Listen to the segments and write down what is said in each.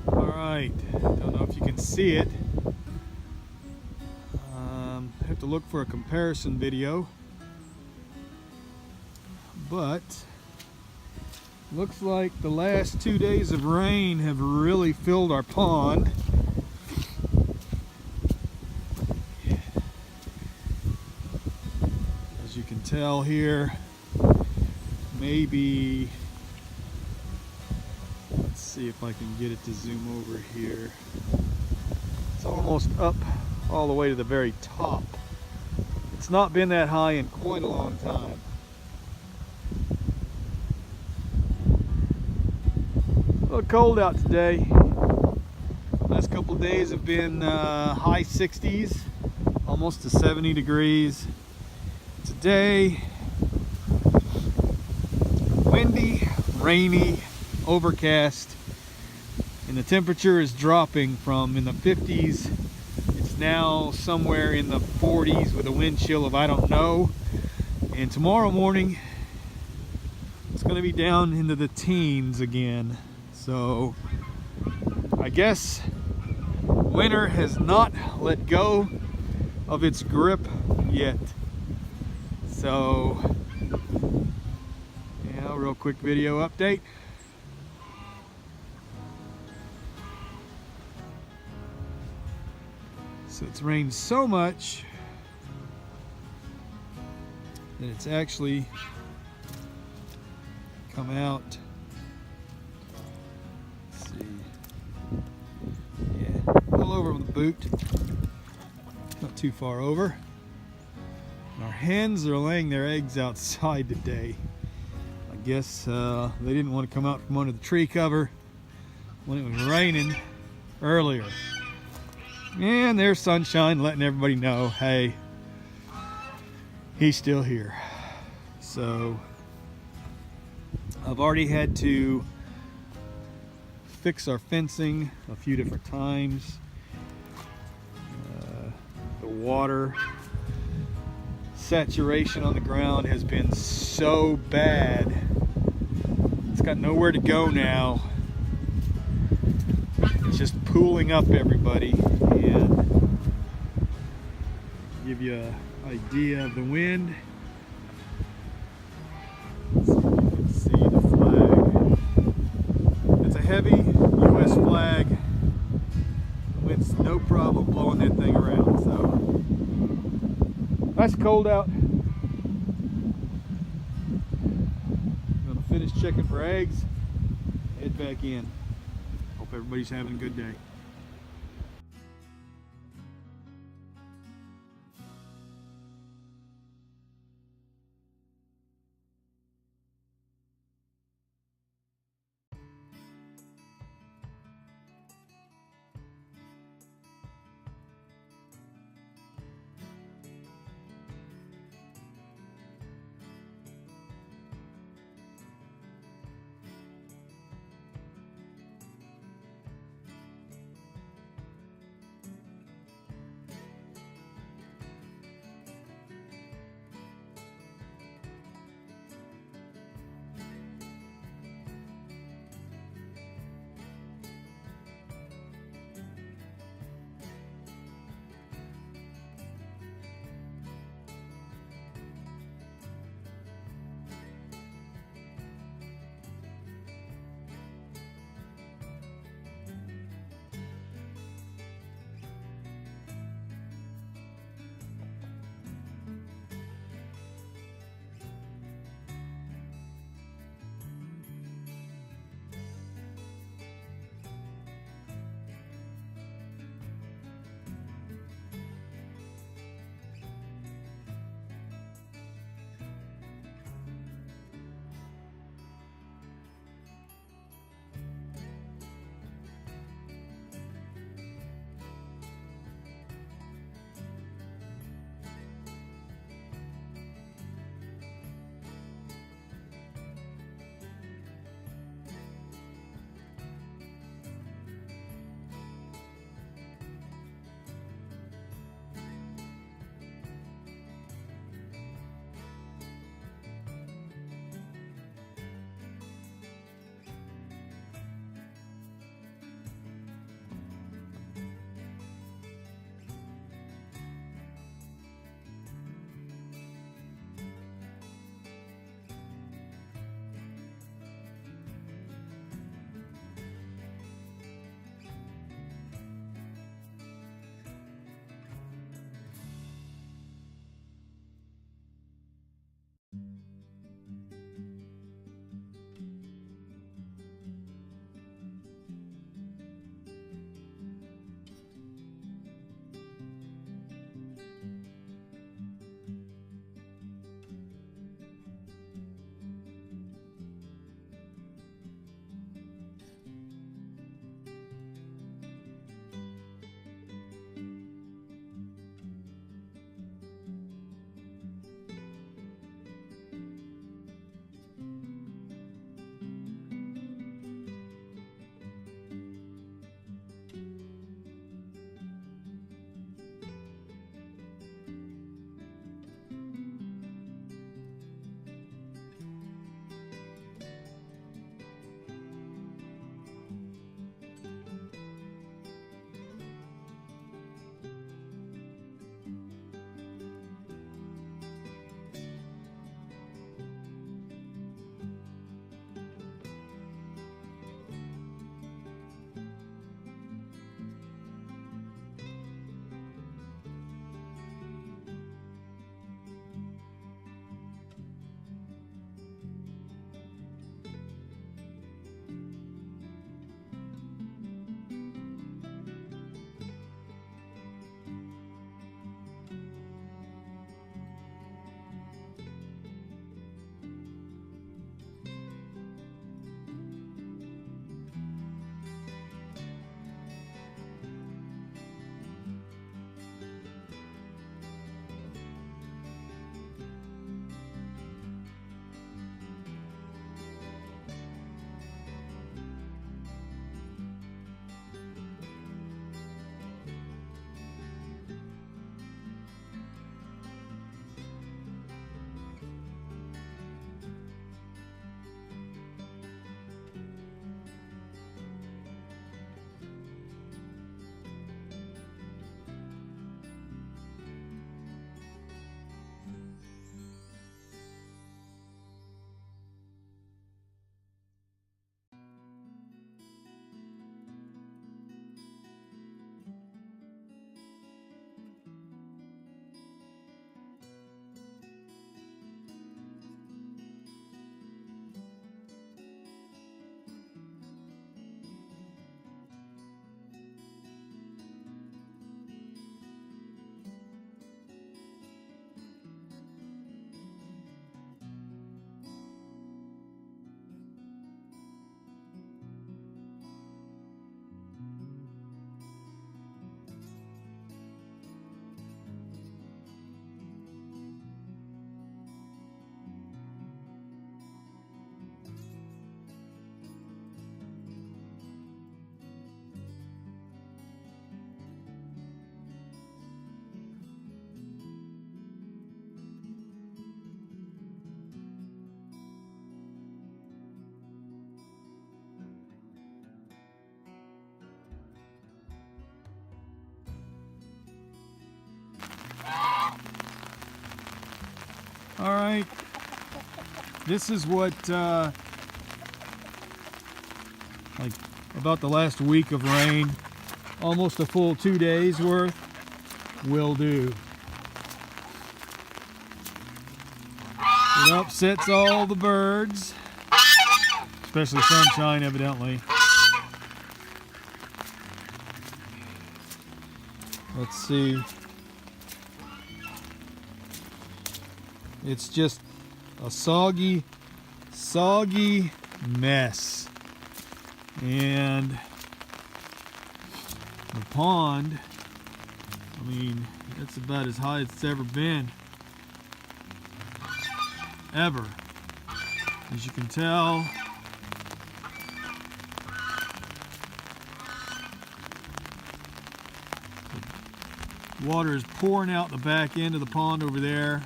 Alright, don't know if you can see it. I have to look for a comparison video, but looks like the last 2 days of rain have really filled our pond. As you can tell here, maybe, let's see if I can get it to zoom over here. It's almost up all the way to the very top. It's not been that high in quite a long time. A little cold out today. Last couple of days have been high 60s, almost to 70 degrees. Today, windy, rainy, overcast, and the temperature is dropping from in the 50s. It's now somewhere in the 40s with a wind chill of I don't know. And tomorrow morning, it's going to be down into the teens again. So I guess winter has not let go of its grip yet. So yeah, real quick video update. So it's rained so much that it's actually come out. Let's see. Yeah, a little over the boot. Not too far over. And our hens are laying their eggs outside today. I guess they didn't want to come out from under the tree cover when it was raining earlier. And there's Sunshine letting everybody know, hey, he's still here. So I've already had to fix our fencing a few different times. The water saturation on the ground has been so bad. It's got nowhere to go now. It's just pooling up everybody. And give you an idea of the wind. Let's see if you can see the flag. It's a heavy US flag. The wind's no problem blowing that thing around. So nice cold out. I'm gonna finish checking for eggs, head back in. Hope everybody's having a good day. All right, this is what like about the last week of rain, almost a full 2 days worth, will do. It upsets all the birds, especially sunshine, evidently. Let's see. It's just a soggy mess. And the pond, I mean, it's about as high as it's ever been. Ever. As you can tell, the water is pouring out the back end of the pond over there.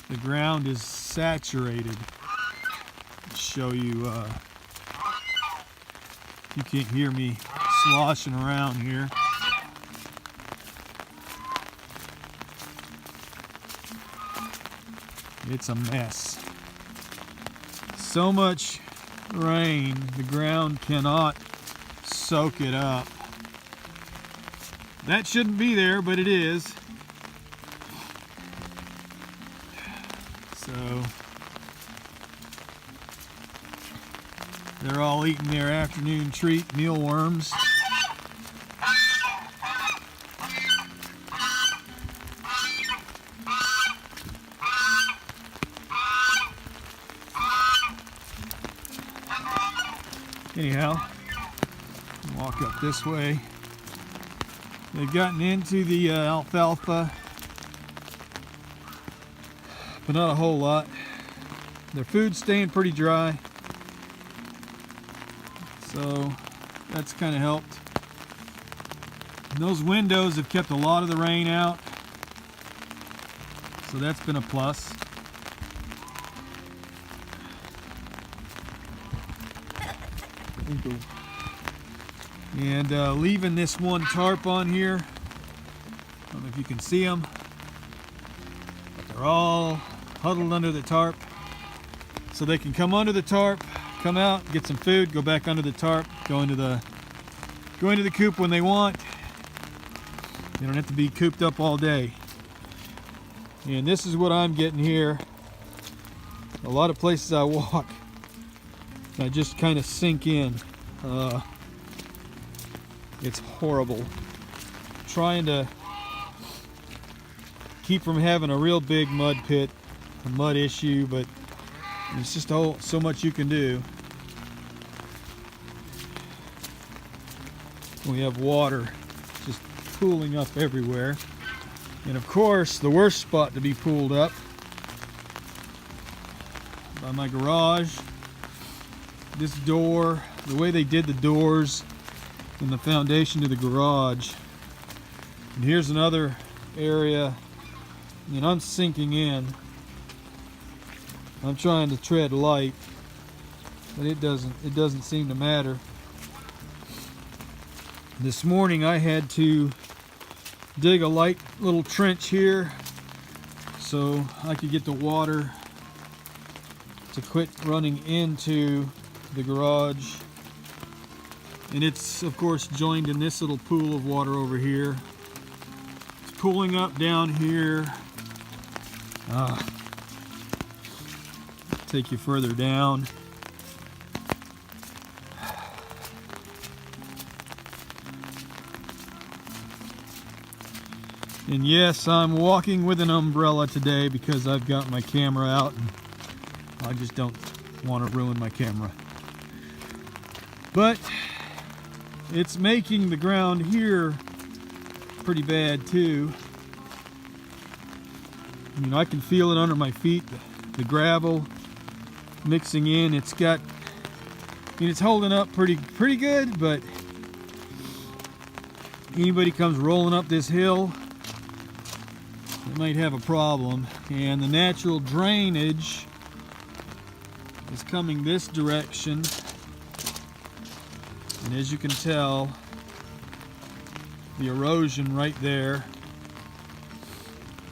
The ground is saturated. I'll show you, you can't hear me sloshing around here. It's a mess. So much rain, the ground cannot soak it up. That shouldn't be there, but it is. So they're all eating their afternoon treat, mealworms. Anyhow, walk up this way. They've gotten into the alfalfa, but not a whole lot. Their food's staying pretty dry, so that's kind of helped. And those windows have kept a lot of the rain out, so that's been a plus. And leaving this one tarp on here. I don't know if you can see them, but they're all huddled under the tarp, so they can come under the tarp, come out, get some food, go back under the tarp, go into the coop when they want. They don't have to be cooped up all day. And this is what I'm getting here. A lot of places I walk, I just kind of sink in. It's horrible. Trying to keep from having a real big mud pit, a mud issue, but it's just so much you can do. We have water just pooling up everywhere. And of course, the worst spot to be pooled up, by my garage. This door, the way they did the doors and the foundation to the garage. And here's another area, and I'm sinking in. I'm trying to tread light, but it doesn't seem to matter. This morning I had to dig a light little trench here so I could get the water to quit running into the garage. And it's of course joined in this little pool of water over here. It's pooling up down here. Take you further down. And yes, I'm walking with an umbrella today because I've got my camera out and I just don't want to ruin my camera. But it's making the ground here pretty bad too. I mean, I can feel it under my feet, the gravel mixing in. It's got, I mean, it's holding up pretty good, but anybody comes rolling up this hill, they might have a problem. And the natural drainage is coming this direction, and as you can tell, the erosion right there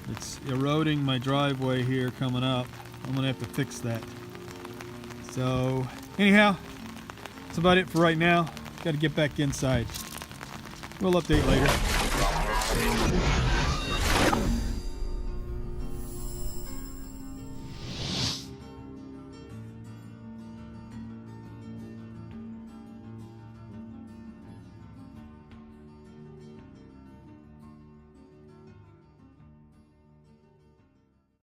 It's eroding my driveway here coming up. I'm gonna have to fix that. So anyhow, that's about it for right now. Got to get back inside. We'll update later.